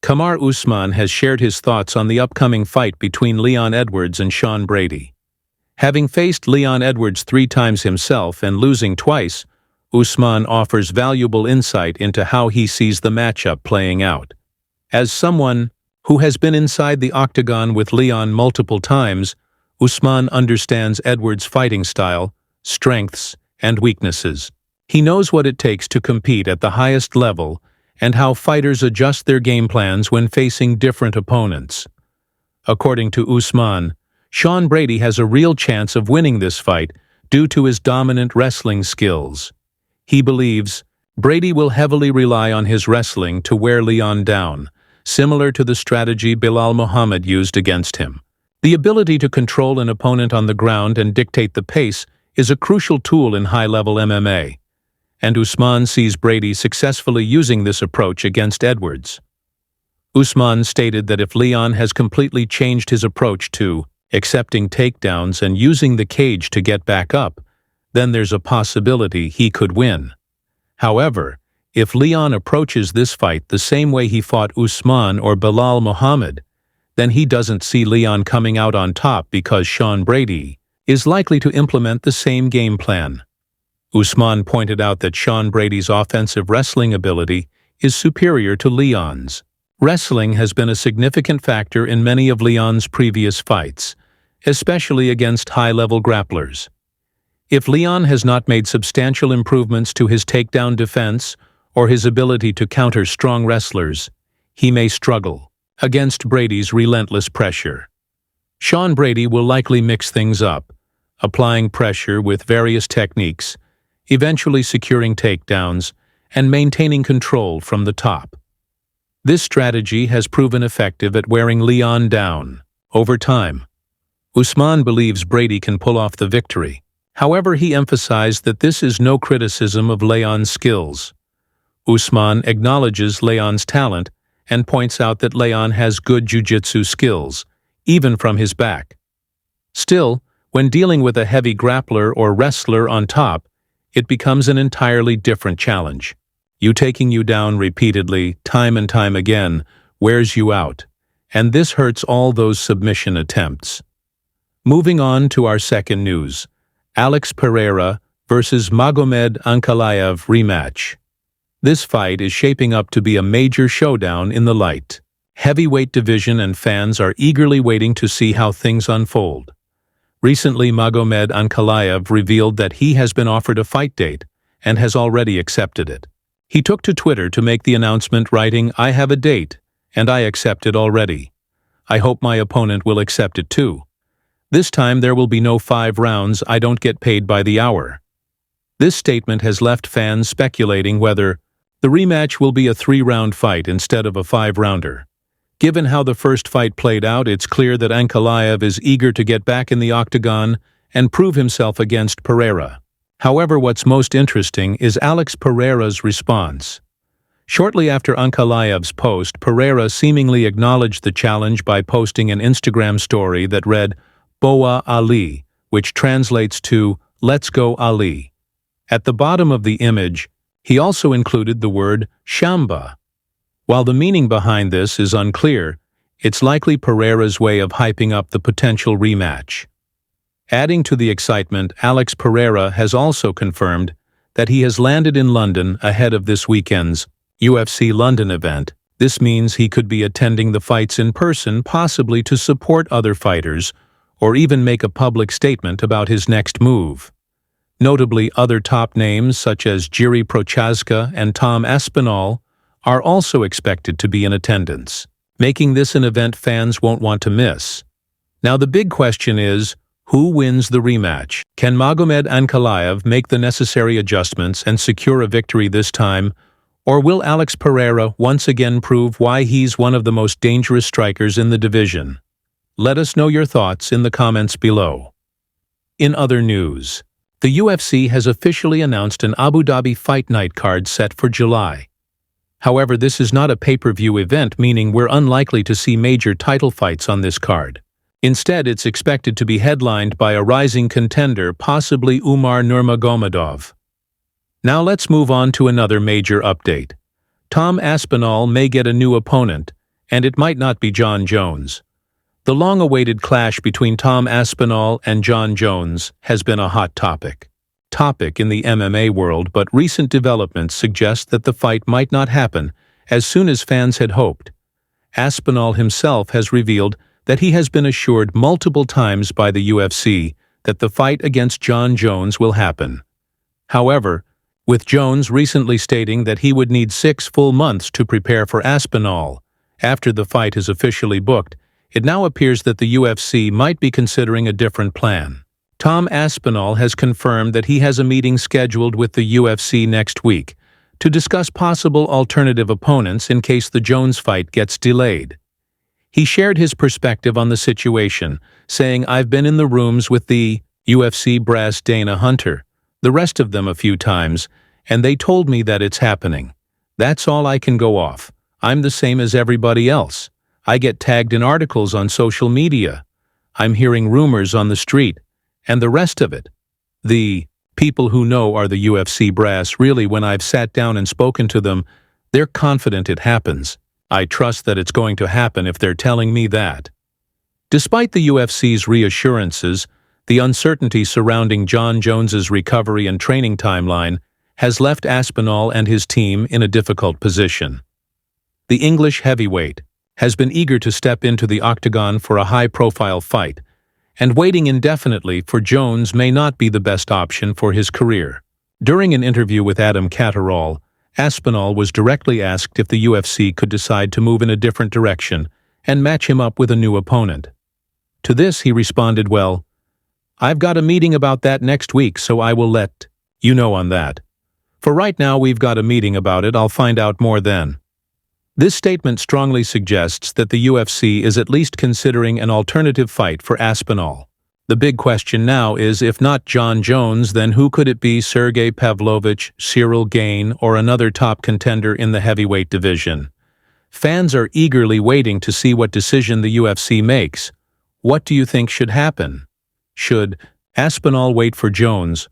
Kamaru Usman has shared his thoughts on the upcoming fight between Leon Edwards and Sean Brady. Having faced Leon Edwards 3 times himself and losing twice, Usman offers valuable insight into how he sees the matchup playing out. As someone who has been inside the octagon with Leon multiple times, Usman understands Edwards' fighting style, strengths, and weaknesses. He knows what it takes to compete at the highest level and how fighters adjust their game plans when facing different opponents. According to Usman, Sean Brady has a real chance of winning this fight due to his dominant wrestling skills. He believes Brady will heavily rely on his wrestling to wear Leon down, similar to the strategy Belal Muhammad used against him. The ability to control an opponent on the ground and dictate the pace is a crucial tool in high-level MMA, and Usman sees Brady successfully using this approach against Edwards. Usman stated that if Leon has completely changed his approach to accepting takedowns and using the cage to get back up, then there's a possibility he could win. However, if Leon approaches this fight the same way he fought Usman or Belal Muhammad, then he doesn't see Leon coming out on top because Sean Brady is likely to implement the same game plan. Usman pointed out that Sean Brady's offensive wrestling ability is superior to Leon's. Wrestling has been a significant factor in many of Leon's previous fights, especially against high-level grapplers. If Leon has not made substantial improvements to his takedown defense or his ability to counter strong wrestlers, he may struggle against Brady's relentless pressure. Sean Brady will likely mix things up, applying pressure with various techniques, eventually securing takedowns, and maintaining control from the top. This strategy has proven effective at wearing Leon down over time. Usman believes Brady can pull off the victory. However, he emphasized that this is no criticism of Leon's skills. Usman acknowledges Leon's talent and points out that Leon has good jiu-jitsu skills, even from his back. Still, when dealing with a heavy grappler or wrestler on top, it becomes an entirely different challenge. Taking you down repeatedly, time and time again, wears you out, and this hurts all those submission attempts. Moving on to our second news, Alex Pereira versus Magomed Ankalaev Rematch. This fight is shaping up to be a major showdown in the light heavyweight division, and fans are eagerly waiting to see how things unfold. Recently, Magomed Ankalaev revealed that he has been offered a fight date and has already accepted it. He took to Twitter to make the announcement, writing, "I have a date, and I accept it already. I hope my opponent will accept it too. This time there will be no 5 rounds, I don't get paid by the hour." This statement has left fans speculating whether the rematch will be a 3-round fight instead of a 5-rounder. Given how the first fight played out, it's clear that Ankalaev is eager to get back in the octagon and prove himself against Pereira. However, what's most interesting is Alex Pereira's response. Shortly after Ankalaev's post, Pereira seemingly acknowledged the challenge by posting an Instagram story that read, "Boa Ali," which translates to, "Let's go Ali." At the bottom of the image, he also included the word Shamba. While the meaning behind this is unclear, it's likely Pereira's way of hyping up the potential rematch. Adding to the excitement, Alex Pereira has also confirmed that he has landed in London ahead of this weekend's UFC London event. This means he could be attending the fights in person, possibly to support other fighters, or even make a public statement about his next move. Notably, other top names such as Jiří Procházka and Tom Aspinall are also expected to be in attendance, making this an event fans won't want to miss. Now the big question is, who wins the rematch? Can Magomed Ankalaev make the necessary adjustments and secure a victory this time, or will Alex Pereira once again prove why he's one of the most dangerous strikers in the division? Let us know your thoughts in the comments below. In other news, the UFC has officially announced an Abu Dhabi Fight Night card set for July. However, this is not a pay-per-view event, meaning we're unlikely to see major title fights on this card. Instead, it's expected to be headlined by a rising contender, possibly Umar Nurmagomedov. Now let's move on to another major update. Tom Aspinall may get a new opponent, and it might not be Jon Jones. The long-awaited clash between Tom Aspinall and Jon Jones has been a hot topic in the MMA world, but recent developments suggest that the fight might not happen as soon as fans had hoped. Aspinall himself has revealed that he has been assured multiple times by the UFC that the fight against Jon Jones will happen. However, with Jones recently stating that he would need 6 full months to prepare for Aspinall after the fight is officially booked, it now appears that the UFC might be considering a different plan. Tom Aspinall has confirmed that he has a meeting scheduled with the UFC next week to discuss possible alternative opponents in case the Jones fight gets delayed. He shared his perspective on the situation, saying, "I've been in the rooms with the UFC brass, Dana Hunter, the rest of them a few times, and they told me that it's happening. That's all I can go off. I'm the same as everybody else. I get tagged in articles on social media. I'm hearing rumors on the street, and the rest of it. The people who know are the UFC brass. Really, when I've sat down and spoken to them, they're confident it happens. I trust that it's going to happen if they're telling me that." Despite the UFC's reassurances, the uncertainty surrounding Jon Jones's recovery and training timeline has left Aspinall and his team in a difficult position. The English heavyweight has been eager to step into the octagon for a high-profile fight, and waiting indefinitely for Jones may not be the best option for his career. During an interview with Adam Catterall, Aspinall was directly asked if the UFC could decide to move in a different direction and match him up with a new opponent. To this he responded, "Well, I've got a meeting about that next week, so I will let you know on that. For right now, we've got a meeting about it. I'll find out more then." This statement strongly suggests that the UFC is at least considering an alternative fight for Aspinall. The big question now is, if not Jon Jones, then who could it be? Sergey Pavlovich, Ciryl Gane, or another top contender in the heavyweight division? Fans are eagerly waiting to see what decision the UFC makes. What do you think should happen? Should Aspinall wait for Jones,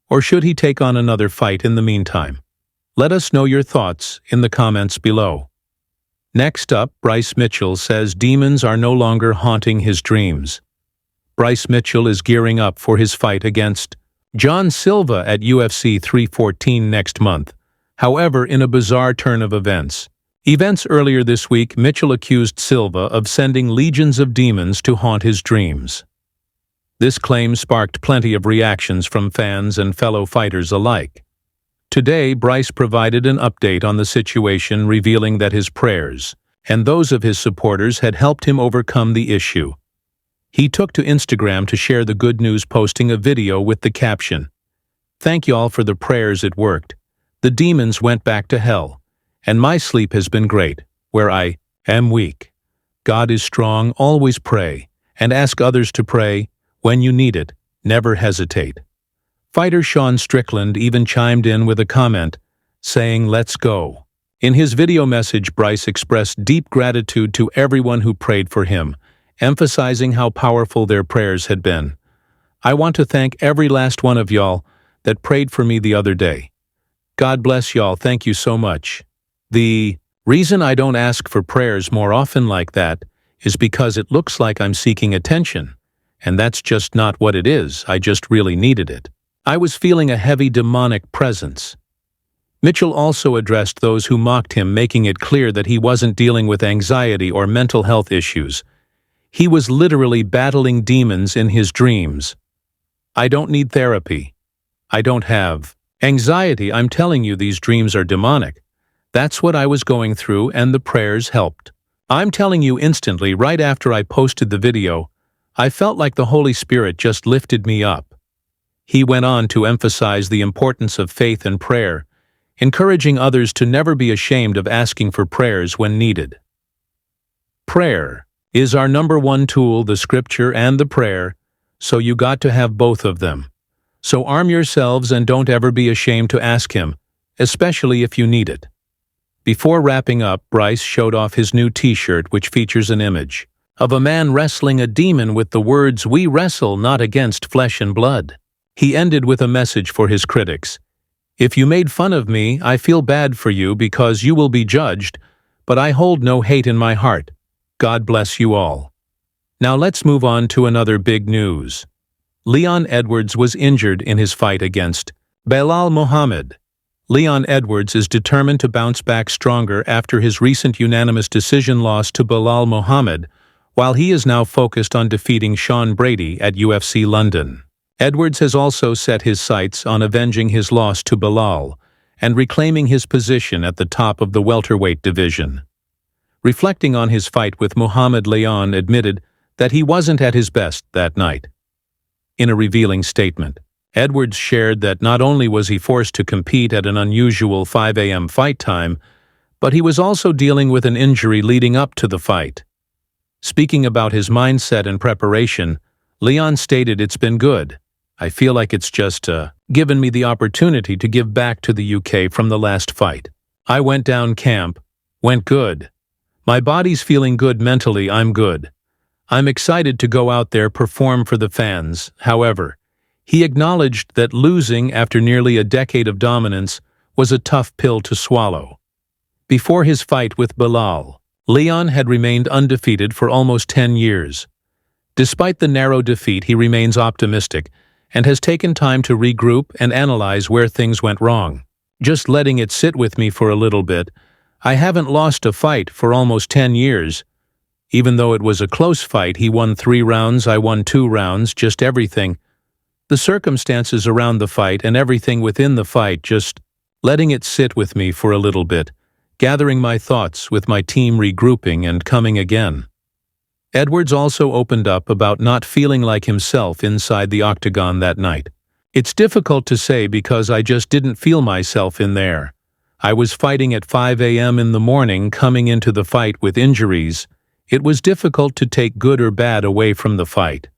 or should he take on another fight in the meantime? Let us know your thoughts in the comments below. Next up, Bryce Mitchell says demons are no longer haunting his dreams. Bryce Mitchell is gearing up for his fight against John Silva at UFC 314 next month. However, in a bizarre turn of events earlier this week, Mitchell accused Silva of sending legions of demons to haunt his dreams. This claim sparked plenty of reactions from fans and fellow fighters alike. Today, Bryce provided an update on the situation, revealing that his prayers and those of his supporters had helped him overcome the issue. He took to Instagram to share the good news, posting a video with the caption, "Thank y'all for the prayers, it worked. The demons went back to hell, and my sleep has been great, where I am weak. God is strong, always pray, and ask others to pray. When you need it, never hesitate." Fighter Sean Strickland even chimed in with a comment, saying, "Let's go." In his video message, Bryce expressed deep gratitude to everyone who prayed for him, emphasizing how powerful their prayers had been. "I want to thank every last one of y'all that prayed for me the other day. God bless y'all, thank you so much. The reason I don't ask for prayers more often like that is because it looks like I'm seeking attention, and that's just not what it is. I just really needed it. I was feeling a heavy demonic presence." Mitchell also addressed those who mocked him, making it clear that he wasn't dealing with anxiety or mental health issues. He was literally battling demons in his dreams. "I don't need therapy. I don't have anxiety. I'm telling you, these dreams are demonic. That's what I was going through, and the prayers helped. I'm telling you, instantly, right after I posted the video, I felt like the Holy Spirit just lifted me up." He went on to emphasize the importance of faith and prayer, encouraging others to never be ashamed of asking for prayers when needed. Prayer is our #1 tool, the scripture and the prayer, so you got to have both of them. So arm yourselves and don't ever be ashamed to ask him, especially if you need it. Before wrapping up, Bryce showed off his new t-shirt, which features an image of a man wrestling a demon with the words, "We wrestle not against flesh and blood." He ended with a message for his critics. "If you made fun of me, I feel bad for you because you will be judged, but I hold no hate in my heart. God bless you all. Now let's move on to another big news. Leon Edwards was injured in his fight against Belal Muhammad. Leon Edwards is determined to bounce back stronger after his recent unanimous decision loss to Belal Muhammad, while he is now focused on defeating Sean Brady at UFC London. Edwards has also set his sights on avenging his loss to Belal and reclaiming his position at the top of the welterweight division. Reflecting on his fight with Muhammad, Leon admitted that he wasn't at his best that night. In a revealing statement, Edwards shared that not only was he forced to compete at an unusual 5 a.m. fight time, but he was also dealing with an injury leading up to the fight. Speaking about his mindset and preparation, Leon stated, "It's been good. I feel like it's just given me the opportunity to give back to the UK from the last fight. I went down camp, went good. My body's feeling good mentally, I'm good. I'm excited to go out there, perform for the fans." However, he acknowledged that losing after nearly a decade of dominance was a tough pill to swallow. Before his fight with Belal, Leon had remained undefeated for almost 10 years. Despite the narrow defeat, he remains optimistic and has taken time to regroup and analyze where things went wrong. "Just letting it sit with me for a little bit. I haven't lost a fight for almost 10 years. Even though it was a close fight, he won 3 rounds, I won 2 rounds, just everything. The circumstances around the fight and everything within the fight, just letting it sit with me for a little bit, gathering my thoughts with my team, regrouping and coming again." Edwards also opened up about not feeling like himself inside the octagon that night. "It's difficult to say because I just didn't feel myself in there. I was fighting at 5 a.m. in the morning, coming into the fight with injuries. It was difficult to take good or bad away from the fight.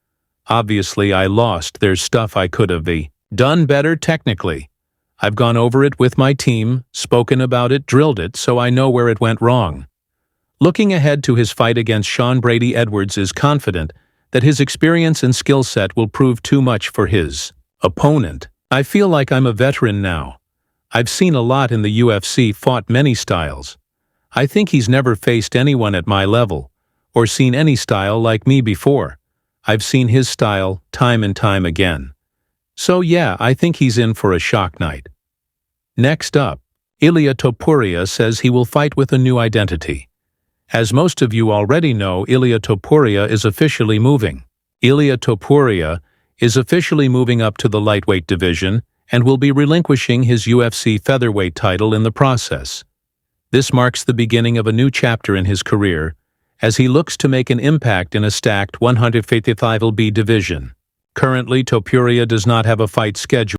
Obviously, I lost. There's stuff I could have done better technically. I've gone over it with my team, spoken about it, drilled it, so I know where it went wrong." Looking ahead to his fight against Sean Brady, Edwards is confident that his experience and skill set will prove too much for his opponent. "I feel like I'm a veteran now. I've seen a lot in the UFC, fought many styles. I think he's never faced anyone at my level, or seen any style like me before. I've seen his style time and time again. So yeah, I think he's in for a shock night." Next up, Ilia Topuria says he will fight with a new identity. As most of you already know, Ilia Topuria is officially moving. Ilia Topuria is officially moving up to the lightweight division and will be relinquishing his UFC featherweight title in the process. This marks the beginning of a new chapter in his career, as he looks to make an impact in a stacked 155lb division. Currently, Topuria does not have a fight scheduled.